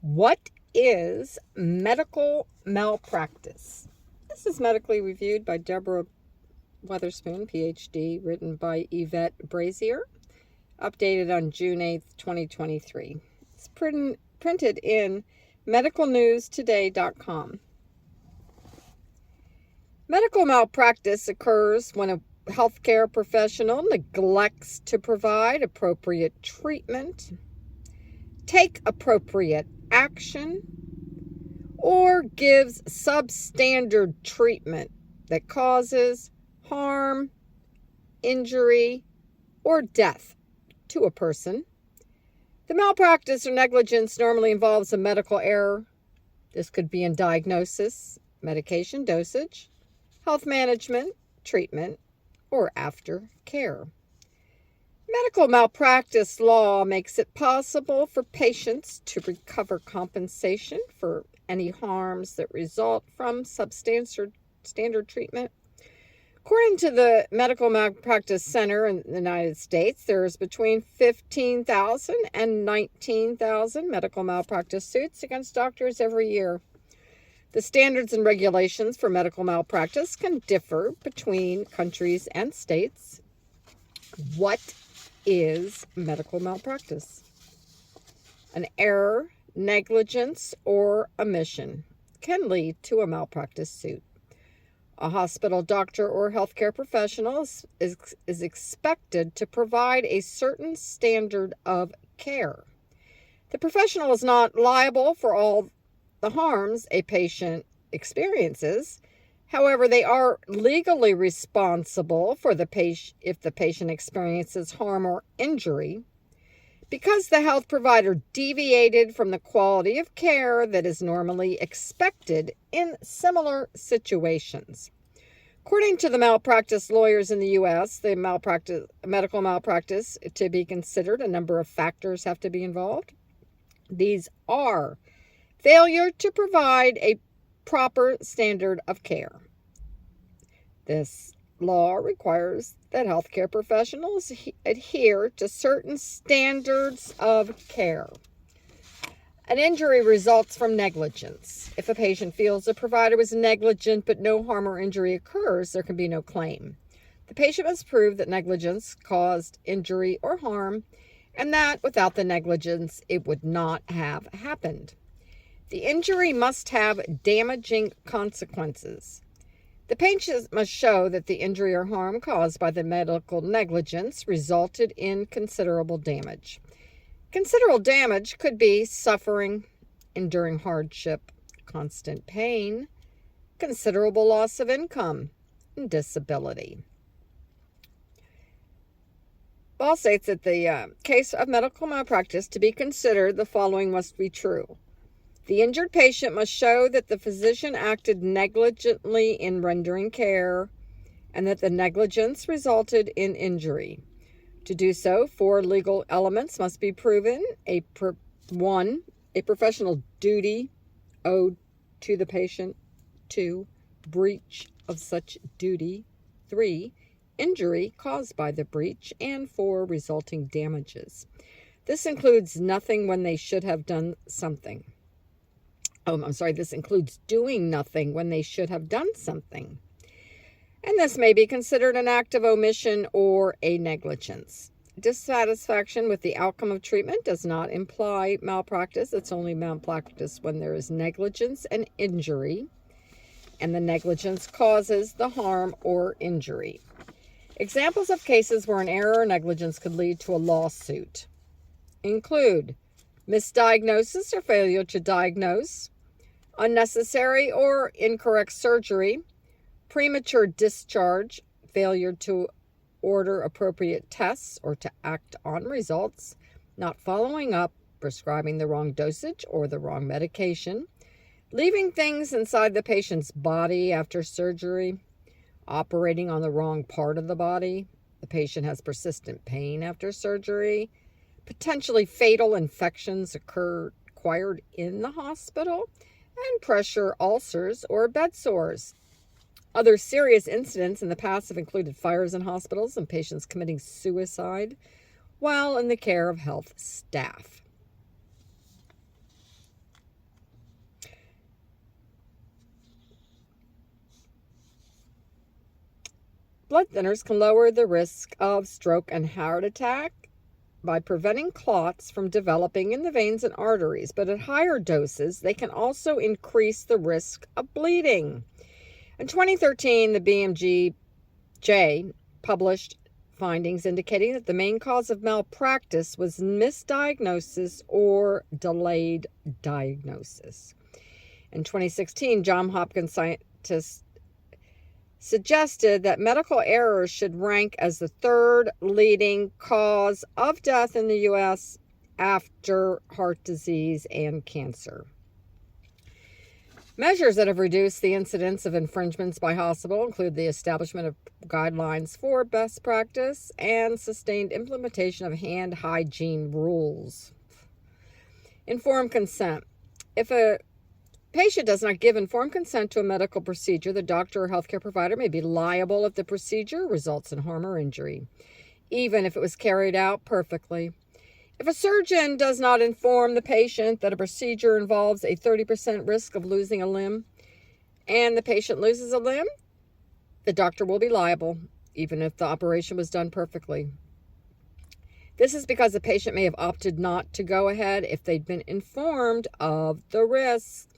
What is medical malpractice? This is medically reviewed by Deborah Weatherspoon, PhD, written by Yvette Brazier, updated on June 8th, 2023. It's printed in medicalnewstoday.com. Medical malpractice occurs when a healthcare professional neglects to provide appropriate treatment, take appropriate action, or gives substandard treatment that causes harm, injury, or death to a person. The malpractice or negligence normally involves a medical error. This could be in diagnosis, medication dosage, health management, treatment, or aftercare. Medical malpractice law makes it possible for patients to recover compensation for any harms that result from substandard treatment. According to the Medical Malpractice Center in the United States, there is between 15,000 and 19,000 medical malpractice suits against doctors every year. The standards and regulations for medical malpractice can differ between countries and states. What is medical malpractice? An error, negligence, or omission can lead to a malpractice suit. A hospital doctor or healthcare professional is expected to provide a certain standard of care. The professional is not liable for all the harms a patient experiences. However, they are legally responsible for the patient if the patient experiences harm or injury because the health provider deviated from the quality of care that is normally expected in similar situations. According to the malpractice lawyers in the U.S., the medical malpractice, to be considered, a number of factors have to be involved. These are failure to provide a proper standard of care. This law requires that healthcare professionals adhere to certain standards of care. An injury results from negligence. If a patient feels the provider was negligent but no harm or injury occurs, there can be no claim. The patient must prove that negligence caused injury or harm, and that without the negligence, it would not have happened. The injury must have damaging consequences. The patient must show that the injury or harm caused by the medical negligence resulted in considerable damage. Considerable damage could be suffering, enduring hardship, constant pain, considerable loss of income, and disability. Law states that the case of medical malpractice to be considered, the following must be true. The injured patient must show that the physician acted negligently in rendering care and that the negligence resulted in injury. To do so, 4 legal elements must be proven. 1, a professional duty owed to the patient. 2, breach of such duty. 3, injury caused by the breach. And 4, resulting damages. This includes nothing when they should have done something. This includes doing nothing when they should have done something. And this may be considered an act of omission or a negligence. Dissatisfaction with the outcome of treatment does not imply malpractice. It's only malpractice when there is negligence and injury, and the negligence causes the harm or injury. Examples of cases where an error or negligence could lead to a lawsuit include misdiagnosis or failure to diagnose, unnecessary or incorrect surgery, premature discharge, failure to order appropriate tests or to act on results, not following up, prescribing the wrong dosage or the wrong medication, leaving things inside the patient's body after surgery, operating on the wrong part of the body, the patient has persistent pain after surgery, potentially fatal infections acquired in the hospital, and pressure ulcers or bed sores. Other serious incidents in the past have included fires in hospitals and patients committing suicide while in the care of health staff. blood thinners can lower the risk of stroke and heart attack by preventing clots from developing in the veins and arteries, but at higher doses, they can also increase the risk of bleeding. In 2013, the BMJ published findings indicating that the main cause of malpractice was misdiagnosis or delayed diagnosis. In 2016, Johns Hopkins scientists suggested that medical errors should rank as the third leading cause of death in the U.S. after heart disease and cancer. Measures that have reduced the incidence of infringements by hospital include the establishment of guidelines for best practice and sustained implementation of hand hygiene rules. Informed consent. If a patient does not give informed consent to a medical procedure, the doctor or healthcare provider may be liable if the procedure results in harm or injury, even if it was carried out perfectly. If a surgeon does not inform the patient that a procedure involves a 30% risk of losing a limb, and the patient loses a limb, the doctor will be liable, even if the operation was done perfectly. This is because the patient may have opted not to go ahead if they'd been informed of the risk.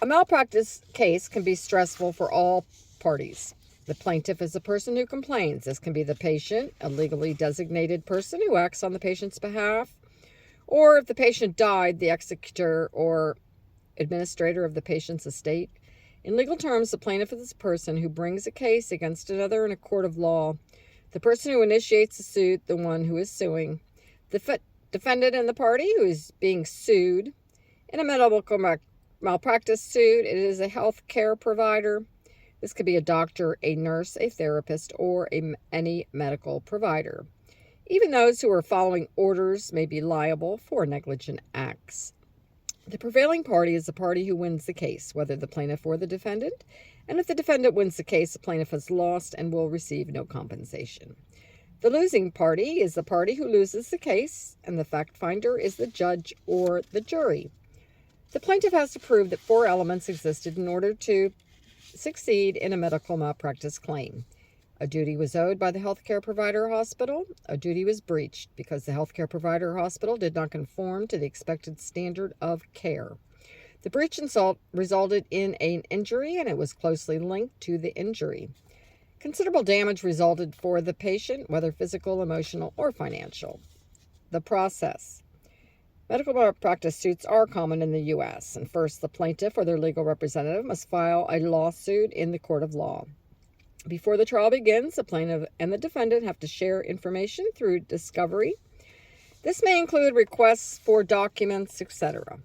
A malpractice case can be stressful for all parties. The plaintiff is the person who complains. This can be the patient, a legally designated person who acts on the patient's behalf, or if the patient died, the executor or administrator of the patient's estate. In legal terms, the plaintiff is the person who brings a case against another in a court of law. The person who initiates the suit, the one who is suing. The defendant and the party who is being sued. In a medical malpractice suit, it is a health care provider. This could be a doctor, a nurse, a therapist, or any medical provider. Even those who are following orders may be liable for negligent acts. The prevailing party is the party who wins the case, whether the plaintiff or the defendant. And if the defendant wins the case, the plaintiff has lost and will receive no compensation. The losing party is the party who loses the case, and the fact finder is the judge or the jury. The plaintiff has to prove that 4 elements existed in order to succeed in a medical malpractice claim. A duty was owed by the healthcare provider or hospital. A duty was breached because the healthcare provider or hospital did not conform to the expected standard of care. The breach resulted in an injury, and it was closely linked to the injury. Considerable damage resulted for the patient, whether physical, emotional, or financial. The process. Medical malpractice suits are common in the U.S., and first, the plaintiff or their legal representative must file a lawsuit in the court of law. Before the trial begins, the plaintiff and the defendant have to share information through discovery. This may include requests for documents, etc.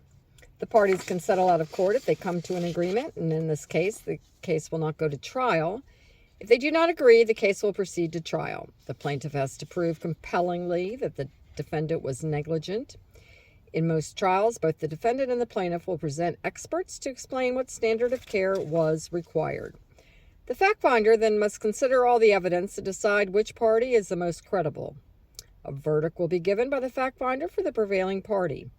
The parties can settle out of court if they come to an agreement, and in this case, the case will not go to trial. If they do not agree, the case will proceed to trial. The plaintiff has to prove compellingly that the defendant was negligent. In most trials, both the defendant and the plaintiff will present experts to explain what standard of care was required. The fact finder then must consider all the evidence to decide which party is the most credible. A verdict will be given by the fact finder for the prevailing party.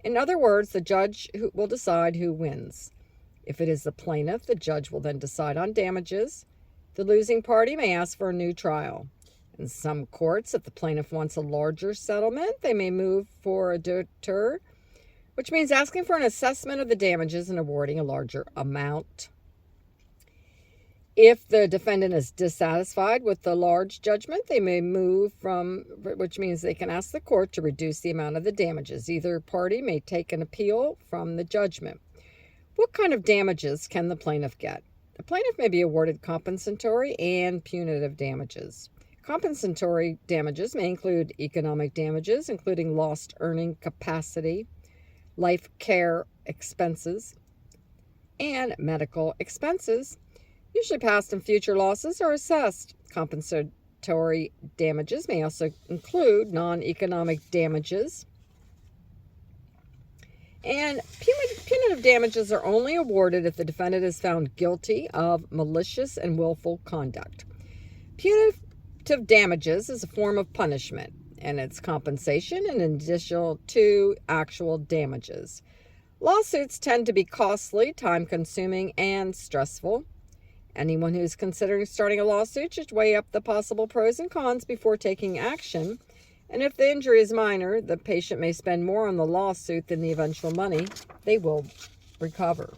In other words, the judge will decide who wins. If it is the plaintiff, the judge will then decide on damages. The losing party may ask for a new trial. In some courts, if the plaintiff wants a larger settlement, they may move for a deter, which means asking for an assessment of the damages and awarding a larger amount. If the defendant is dissatisfied with the large judgment, they may move which means they can ask the court to reduce the amount of the damages. Either party may take an appeal from the judgment. What kind of damages can the plaintiff get? The plaintiff may be awarded compensatory and punitive damages. Compensatory damages may include economic damages, including lost earning capacity, life care expenses, and medical expenses. Usually past and future losses are assessed. Compensatory damages may also include non-economic damages. And punitive damages are only awarded if the defendant is found guilty of malicious and willful conduct. Punitive damages is a form of punishment, and it's compensation in addition to actual damages. Lawsuits tend to be costly, time-consuming, and stressful. Anyone who's considering starting a lawsuit should weigh up the possible pros and cons before taking action. And if the injury is minor, the patient may spend more on the lawsuit than the eventual money they will recover.